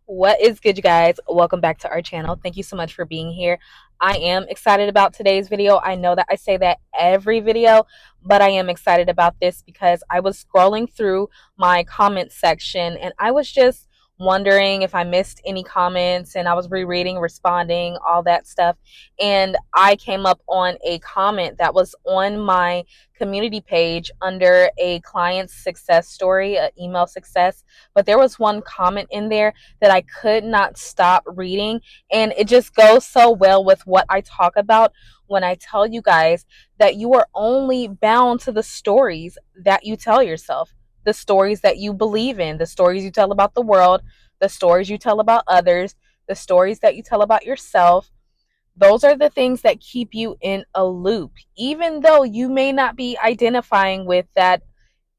What is good, you guys? Welcome back to our channel. Thank you so much for being here. I am excited about today's video. I know that I say that every video, but I am excited about this because I was scrolling through my comment section and I was just wondering if I missed any comments, and I was rereading, responding, all that stuff. And I came up on a comment that was on my community page under a client's success story, a email success. But there was one comment in there that I could not stop reading. And it just goes so well with what I talk about when I tell you guys that you are only bound to the stories that you tell yourself, the stories that you believe in, the stories you tell about the world, the stories you tell about others, the stories that you tell about yourself. Those are the things that keep you in a loop, even though you may not be identifying with that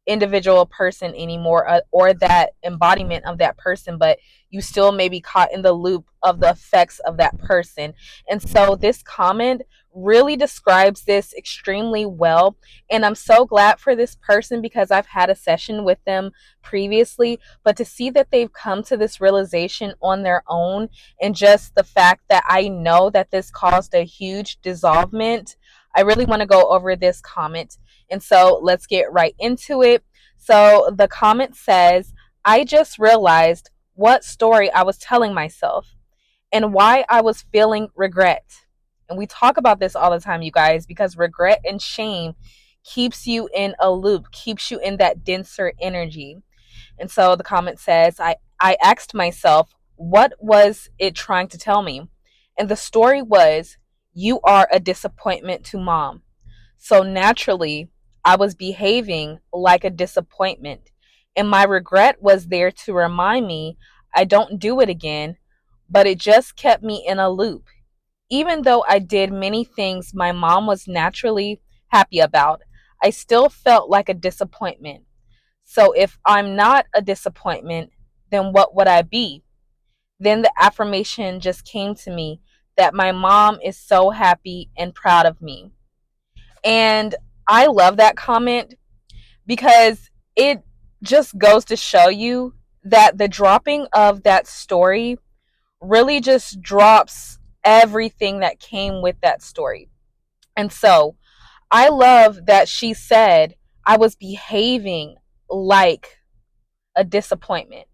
individual person anymore, or that embodiment of that person, but you still may be caught in the loop of the effects of that person. And so this comment really describes this extremely well, and I'm so glad for this person because I've had a session with them previously, but to see that they've come to this realization on their own, and just the fact that I know that this caused a huge dissolvement, I really want to go over this comment. And so let's get right into it. So the comment says, I just realized what story I was telling myself and why I was feeling regret. And we talk about this all the time, you guys, because regret and shame keeps you in a loop, keeps you in that denser energy. And so the comment says, I asked myself, what was it trying to tell me? And the story was, you are a disappointment to mom. So naturally, I was behaving like a disappointment. And my regret was there to remind me I don't do it again, but it just kept me in a loop. Even though I did many things my mom was naturally happy about, I still felt like a disappointment. So if I'm not a disappointment, then what would I be? Then the affirmation just came to me that my mom is so happy and proud of me. And I love that comment because it just goes to show you that the dropping of that story really just drops everything that came with that story. And so I love that she said, I was behaving like a disappointment,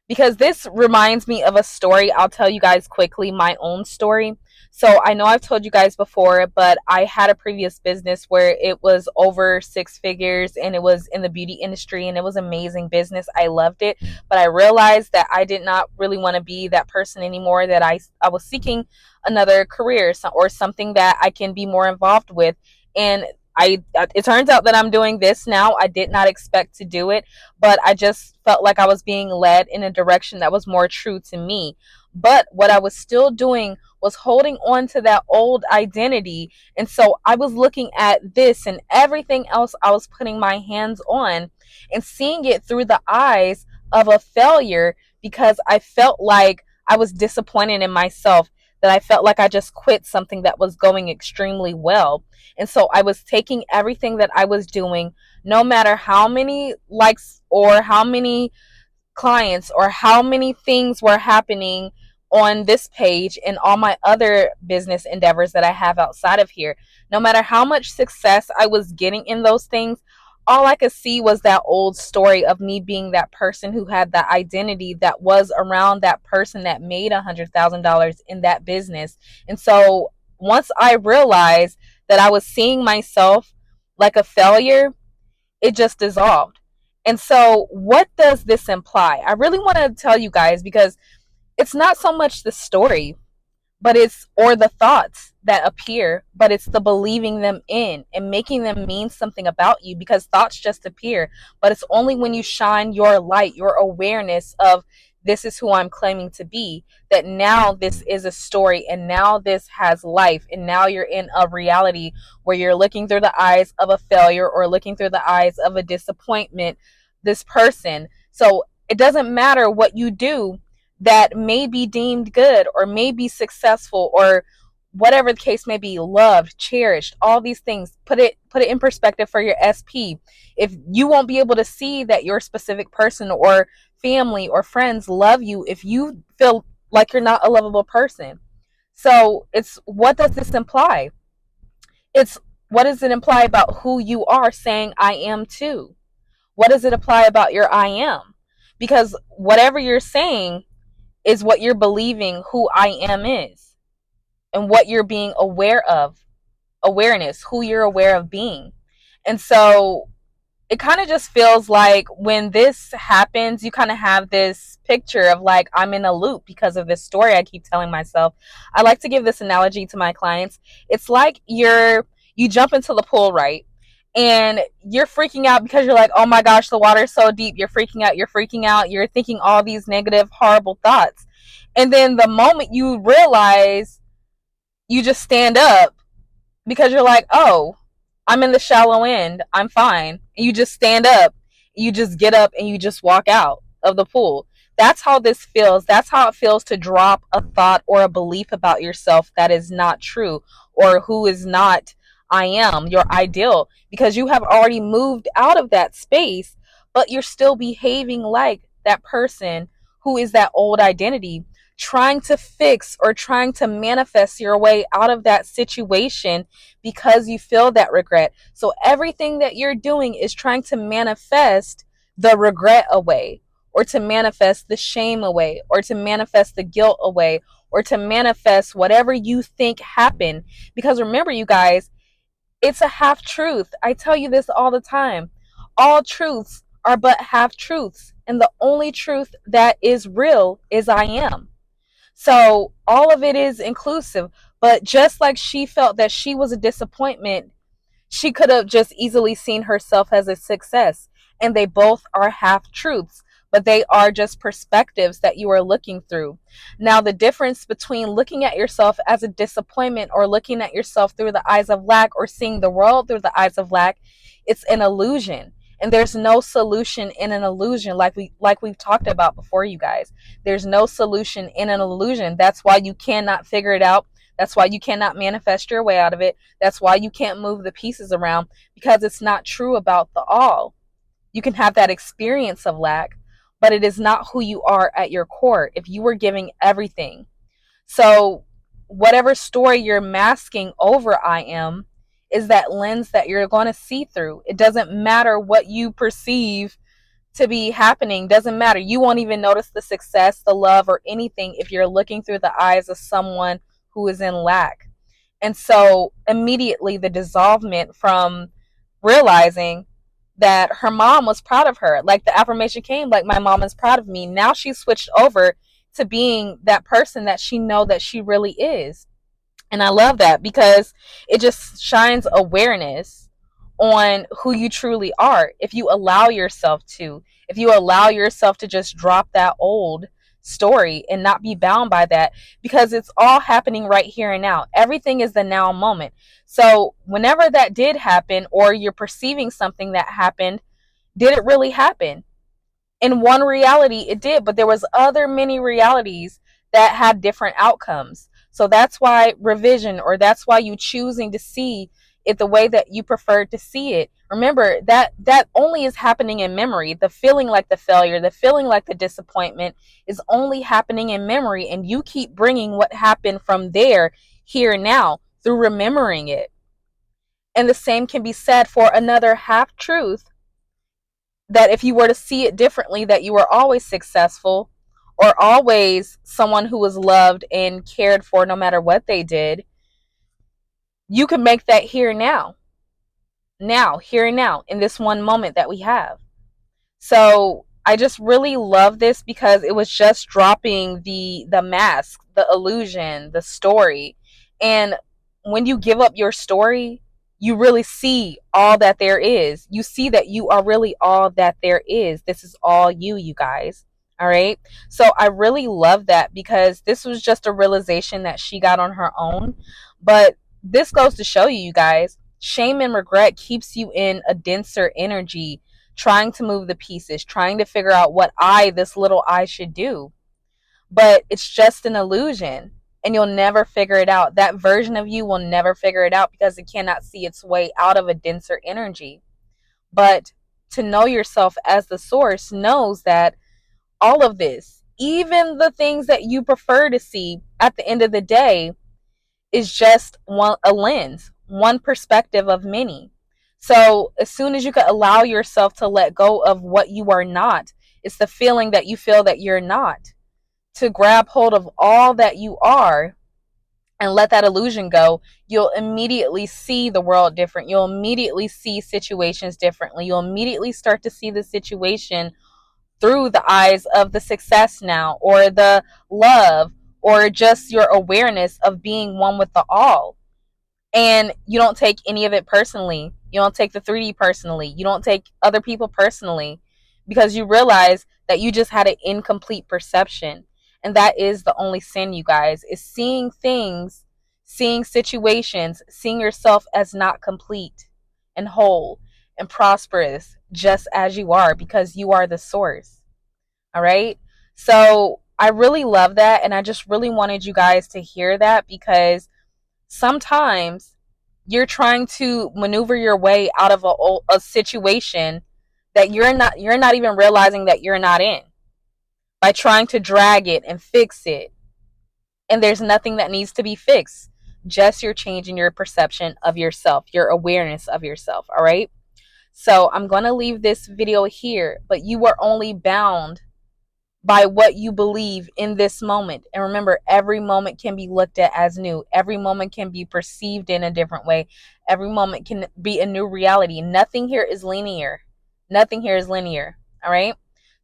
because this reminds me of a story. I'll tell you guys quickly my own story. So I know I've told you guys before, but I had a previous business where it was over six figures and it was in the beauty industry, and it was amazing business. I loved it, but I realized that I did not really want to be that person anymore, that I was seeking another career or something that I can be more involved with. And it turns out that I'm doing this now. I did not expect to do it, but I just felt like I was being led in a direction that was more true to me. But what I was still doing was holding on to that old identity. And so I was looking at this and everything else I was putting my hands on and seeing it through the eyes of a failure, because I felt like I was disappointed in myself, that I felt like I just quit something that was going extremely well. And so I was taking everything that I was doing, no matter how many likes or how many clients or how many things were happening on this page and all my other business endeavors that I have outside of here. No matter how much success I was getting in those things, all I could see was that old story of me being that person who had that identity that was around that person that made $100,000 in that business. And so once I realized that I was seeing myself like a failure, it just dissolved. And so what does this imply? I really want to tell you guys, because it's not so much the story, but it's, or the thoughts that appear, but it's the believing them in and making them mean something about you, because thoughts just appear, but it's only when you shine your light, your awareness of, this is who I'm claiming to be, that now this is a story, and now this has life, and now you're in a reality where you're looking through the eyes of a failure or looking through the eyes of a disappointment, this person. So it doesn't matter what you do that may be deemed good or may be successful, or whatever the case may be, loved, cherished, all these things. Put it in perspective for your SP. If you won't be able to see that your specific person or family or friends love you, if you feel like you're not a lovable person. So it's, what does this imply? It's, what does it imply about who you are saying I am too? What does it apply about your I am? Because whatever you're saying is what you're believing who I am is, and what you're being aware of, awareness, who you're aware of being. And so it kind of just feels like when this happens, you kind of have this picture of like, I'm in a loop because of this story I keep telling myself. I like to give this analogy to my clients. It's like you jump into the pool, right? And you're freaking out because you're like, oh my gosh, the water's so deep. You're freaking out. You're freaking out. You're thinking all these negative, horrible thoughts. And then the moment you realize, you just stand up because you're like, oh, I'm in the shallow end. I'm fine. And you just stand up. You just get up and you just walk out of the pool. That's how this feels. That's how it feels to drop a thought or a belief about yourself that is not true, or who is not I am, your ideal, because you have already moved out of that space, but you're still behaving like that person who is that old identity, trying to fix or trying to manifest your way out of that situation because you feel that regret. So everything that you're doing is trying to manifest the regret away, or to manifest the shame away, or to manifest the guilt away, or to manifest whatever you think happened. Because remember, you guys, it's a half truth. I tell you this all the time. All truths are but half truths. And the only truth that is real is I am. So all of it is inclusive. But just like she felt that she was a disappointment, she could have just easily seen herself as a success. And they both are half truths, but they are just perspectives that you are looking through. Now, the difference between looking at yourself as a disappointment or looking at yourself through the eyes of lack, or seeing the world through the eyes of lack, it's an illusion. And there's no solution in an illusion, like we've talked about before, you guys. There's no solution in an illusion. That's why you cannot figure it out. That's why you cannot manifest your way out of it. That's why you can't move the pieces around, because it's not true about the all. You can have that experience of lack, but it is not who you are at your core if you were giving everything. So whatever story you're masking over I am is that lens that you're going to see through. It doesn't matter what you perceive to be happening. Doesn't matter. You won't even notice the success, the love, or anything if you're looking through the eyes of someone who is in lack. And so immediately the dissolvement from realizing that her mom was proud of her, like the affirmation came, like, my mom is proud of me. Now she switched over to being that person that she know that she really is. And I love that, because it just shines awareness on who you truly are. If you allow yourself to, if you allow yourself to just drop that old story and not be bound by that, because it's all happening right here and now. Everything is the now moment. So whenever that did happen, or you're perceiving something that happened, did it really happen? In one reality it did, but there was other many realities that had different outcomes. So that's why revision, or that's why you choosing to see it the way that you prefer to see it. Remember that only is happening in memory. The feeling like the failure, the feeling like the disappointment is only happening in memory, and you keep bringing what happened from there here and now through remembering it. And the same can be said for another half truth, that if you were to see it differently, that you were always successful, or always someone who was loved and cared for no matter what they did, you can make that here and now, here and now, in this one moment that we have. So I just really love this, because it was just dropping the mask, the illusion, the story. And when you give up your story, you really see all that there is. You see that you are really all that there is. This is all you guys. All right. So I really love that, because this was just a realization that she got on her own. But this goes to show you, you guys, shame and regret keeps you in a denser energy, trying to move the pieces, trying to figure out what this little I should do. But it's just an illusion. and you'll never figure it out. That version of you will never figure it out because it cannot see its way out of a denser energy. But to know yourself as the source knows that all of this, even the things that you prefer to see at the end of the day, is just a lens, one perspective of many. So as soon as you can allow yourself to let go of what you are not, it's the feeling that you feel that you're not, to grab hold of all that you are and let that illusion go, you'll immediately see the world different. You'll immediately see situations differently. You'll immediately start to see the situation through the eyes of the success now, or the love, or just your awareness of being one with the all. And you don't take any of it personally. You don't take the 3D personally. You don't take other people personally, because you realize that you just had an incomplete perception. And that is the only sin, you guys, is seeing things, seeing situations, seeing yourself as not complete and whole and prosperous just as you are, because you are the source. All right. So I really love that. And I just really wanted you guys to hear that, because sometimes you're trying to maneuver your way out of a situation that you're not even realizing that you're not in, by trying to drag it and fix it. And there's nothing that needs to be fixed, just your change in your perception of yourself, your awareness of yourself. All right. So I'm going to leave this video here, but you are only bound by what you believe in this moment. And remember, every moment can be looked at as new. Every moment can be perceived in a different way. Every moment can be a new reality. Nothing here is linear. Nothing here is linear. All right.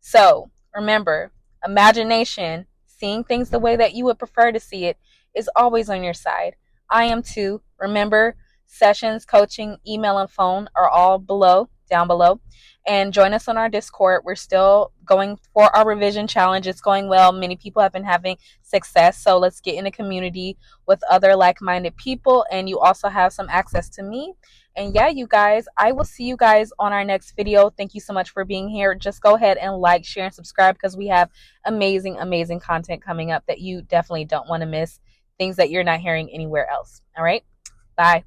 So remember, imagination, seeing things the way that you would prefer to see it, is always on your side. I am too. Remember, sessions, coaching, email, and phone are all down below. And join us on our Discord. We're still going for our revision challenge. It's going well. Many people have been having success. So let's get in a community with other like-minded people. And you also have some access to me. And yeah, you guys, I will see you guys on our next video. Thank you so much for being here. Just go ahead and like, share, and subscribe, because we have amazing, amazing content coming up that you definitely don't want to miss. Things that you're not hearing anywhere else. All right. Bye.